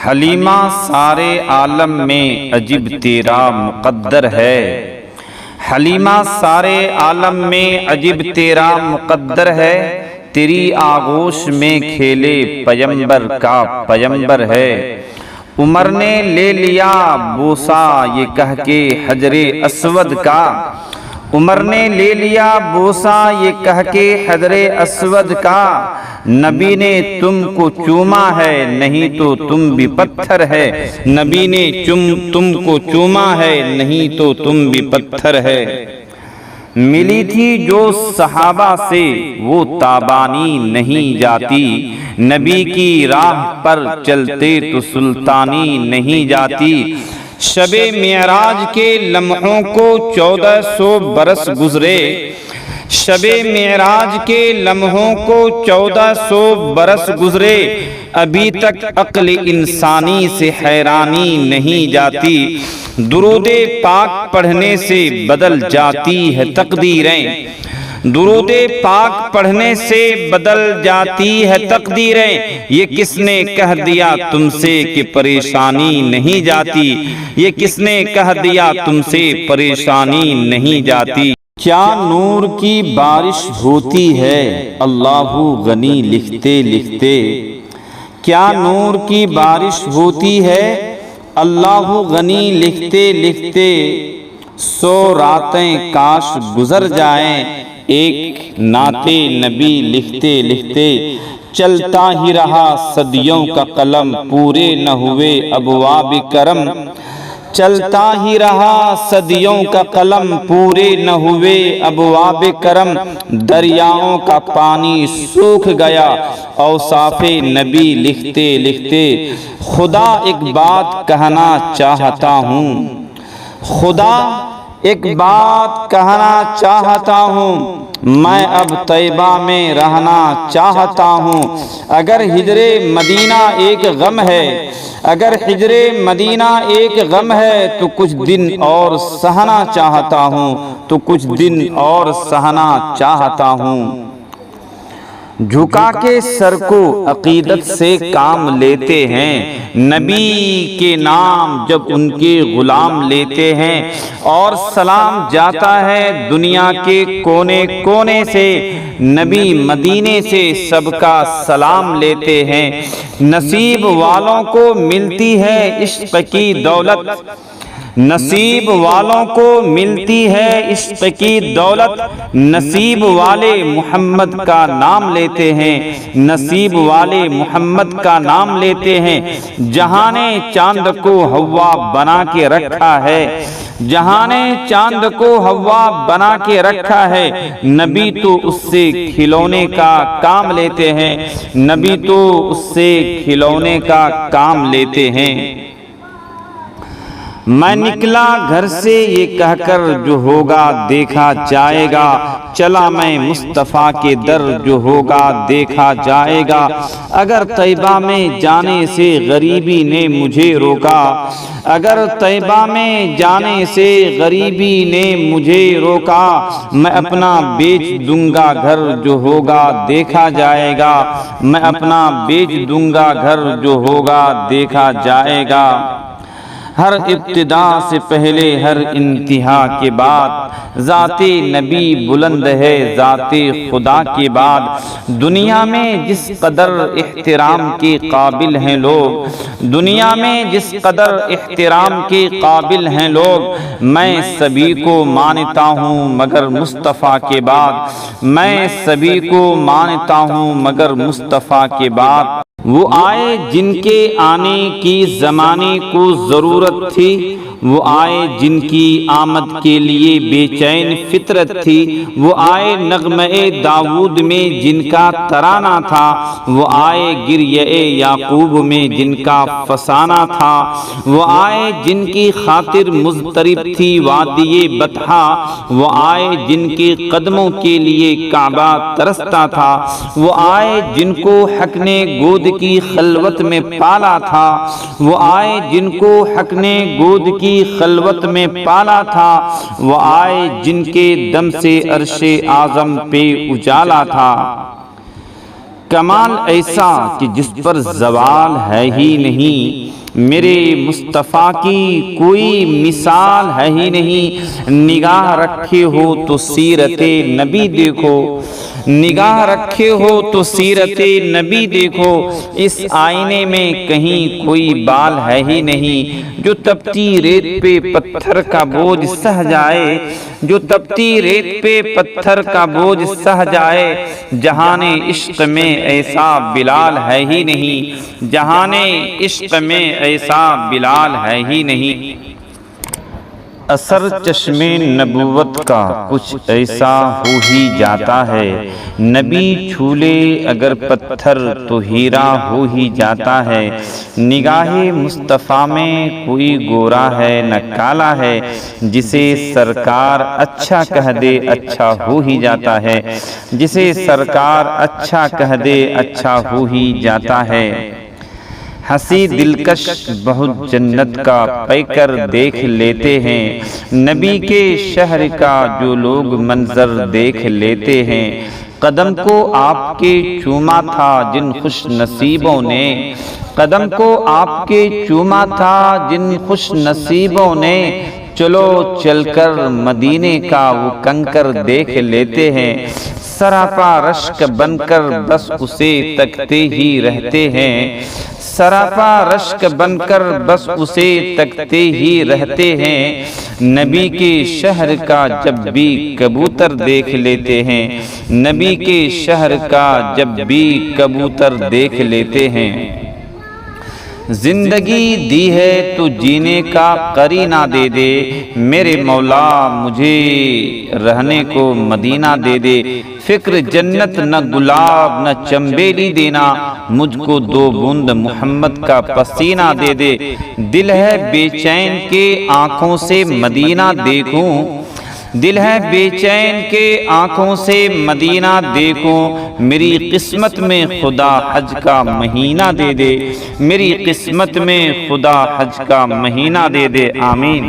حلیمہ سارے عالم میں عجب تیرا مقدر ہے، حلیمہ سارے عالم میں عجب تیرا مقدر ہے، تیری آغوش میں کھیلے پیمبر کا پیمبر ہے۔ عمر نے لے لیا بوسہ یہ کہہ کے حجر اسود کا، عمر نے لے لیا بوسہ یہ کہہ کے حجر اسود کا، نبی نے تم کو چوما ہے نہیں تو تم بھی پتھر ہے، نبی نے تم کو چوما ہے نہیں تو تم بھی پتھر ہے۔ ملی تھی جو صحابہ سے وہ تابانی نہیں جاتی، نبی کی راہ پر چلتے تو سلطانی نہیں جاتی۔ شب معراج کے لمحوں کو 1400 برس گزرے، شب معراج کے لمحوں کو 1400 برس گزرے، ابھی تک عقل انسانی سے حیرانی نہیں جاتی۔ درود پاک پڑھنے سے بدل جاتی ہے تقدیریں، درود پاک پڑھنے سے بدل جاتی ہے تقدیریں، یہ کس نے کہہ دیا تم سے کہ پریشانی نہیں جاتی، یہ کس نے کہہ دیا تم سے پریشانی نہیں جاتی۔ کیا نور کی بارش ہوتی ہے اللہ غنی لکھتے لکھتے، کیا نور کی بارش ہوتی ہے اللہ غنی لکھتے لکھتے، 100 راتیں کاش گزر جائیں ایک نعت نبی لکھتے لکھتے، چلتا ہی رہا صدیوں کا قلم پورے نہ ہوئے ابواب کرم، چلتا ہی رہا صدیوں کا قلم پورے نہ ہوئے ابواب کرم، دریاؤں کا پانی سوکھ گیا اوصاف نبی لکھتے لکھتے۔ خدا ایک بات کہنا چاہتا ہوں، خدا ایک بات کہنا چاہتا ہوں، میں اب طیبہ میں رہنا چاہتا ہوں، اگر ہجر مدینہ ایک غم ہے، اگر ہجر مدینہ ایک غم ہے تو کچھ دن اور سہنا چاہتا ہوں، تو کچھ دن اور سہنا چاہتا ہوں۔ جھکا کے سر کو عقیدت سے کام لیتے ہیں، نبی کے نام جب ان کے غلام لیتے ہیں، اور سلام جاتا ہے دنیا کے کونے کونے سے، نبی مدینے سے سب کا سلام لیتے ہیں۔ نصیب والوں کو ملتی ہے عشق کی دولت، نصیب والوں کو ملتی ہے عشق کی دولت، نصیب والے محمد کا نام لیتے ہیں، نصیب والے محمد کا نام لیتے ہیں۔ جہاں نے چاند کو ہوا بنا کے رکھا ہے، جہاں نے چاند کو ہوا بنا کے رکھا ہے، نبی تو اس سے کھلونے کا کام لیتے ہیں، نبی تو اس سے کھلونے کا کام لیتے ہیں۔ میں نکلا گھر سے یہ کہہ کر جو ہوگا دیکھا جائے گا، چلا میں مصطفیٰ کے در جو ہوگا دیکھا جائے گا، اگر طیبہ میں جانے سے غریبی نے مجھے روکا، اگر طیبہ میں جانے سے غریبی نے مجھے روکا، میں اپنا بیچ دوں گا گھر جو ہوگا دیکھا جائے گا، میں اپنا بیچ دوں گا گھر جو ہوگا دیکھا جائے گا۔ ہر ابتدا سے پہلے ہر انتہا کے بعد ذات نبی بلند ہے ذات خدا کے بعد، دنیا میں جس قدر احترام کے قابل ہیں لوگ، دنیا میں جس قدر احترام کے قابل ہیں لوگ، میں سبھی کو مانتا ہوں مگر مصطفیٰ کے بعد، میں سبھی کو مانتا ہوں مگر مصطفیٰ کے بعد۔ وہ آئے جن کے آنے کی زمانے کو ضرورت تھی، وہ آئے جن کی آمد کے لیے بے چین فطرت تھی، وہ آئے نغمہ داؤد میں جن کا ترانہ تھا، وہ آئے گریہ یعقوب میں جن کا فسانہ تھا، وہ آئے جن کی خاطر مضطرب تھی وادی بطحا، وہ آئے جن کے قدموں کے لیے کعبہ ترستا تھا، وہ آئے جن کو حق نے گود کی خلوت میں پالا تھا، وہ آئے جن کو حق نے گود کی خلوت میں پالا تھا، وہ آئے جن کے دم سے عرش اعظم پہ اجالا تھا۔ کمال ایسا کہ جس پر زوال ہے ہی نہیں، میرے مصطفیٰ کی کوئی مثال ہے ہی نہیں۔ نگاہ رکھے ہو تو سیرت نبی دیکھو، نگاہ رکھے ہو تو سیرت نبی دیکھو، اس آئینے میں کہیں کوئی بال ہے ہی نہیں۔ جو تپتی ریت پہ پتھر کا بوجھ سہ جائے، جو تپتی ریت پہ پتھر کا بوجھ سہ جائے، جہان عشق میں ایسا بلال ہے ہی نہیں، جہان عشق میں ایسا بلال ہے ہی نہیں۔ اثر چشم نبوت کا کچھ ایسا ہو ہی جاتا ہے، نبی چھولے اگر پتھر تو ہیرا ہو ہی جاتا ہے۔ نگاہ مصطفیٰ میں کوئی گورا ہے نہ کالا ہے، جسے سرکار اچھا کہہ دے اچھا ہو ہی جاتا ہے، جسے سرکار اچھا کہہ دے اچھا ہو ہی جاتا ہے۔ ہنسی دلکش بہت جنت کا پے کر دیکھ لیتے ہیں، نبی کے شہر کا جو لوگ منظر دیکھ لیتے ہیں۔ قدم کو آپ کے چوما تھا جن خوش نصیبوں نے، قدم کو آپ کے چوما تھا جن خوش نصیبوں نے، چلو چل کر مدینے کا وہ کنکر دیکھ لیتے ہیں۔ سراپا رشک بن کر بس اسے تکتے ہی رہتے ہیں، سراپا رشک بن کر بس اسے تکتے ہی رہتے ہیں۔ نبی کے شہر کا جب بھی کبوتر دیکھ لیتے ہیں، نبی کے شہر کا جب بھی کبوتر دیکھ لیتے ہیں۔ زندگی دی ہے تو جینے کا قرینہ دے دے، میرے مولا مجھے رہنے کو مدینہ دے دے۔ فکر جنت نہ گلاب نہ چنبیلی دینا، مجھ کو دو بوند محمد کا پسینہ دے دے۔ دل ہے بے چین کے آنکھوں سے مدینہ دیکھوں، دل ہے بے چین کے آنکھوں سے مدینہ دیکھوں۔ میری قسمت میں خدا حج کا مہینہ دے دے، میری قسمت میں خدا حج کا مہینہ دے دے۔ آمین۔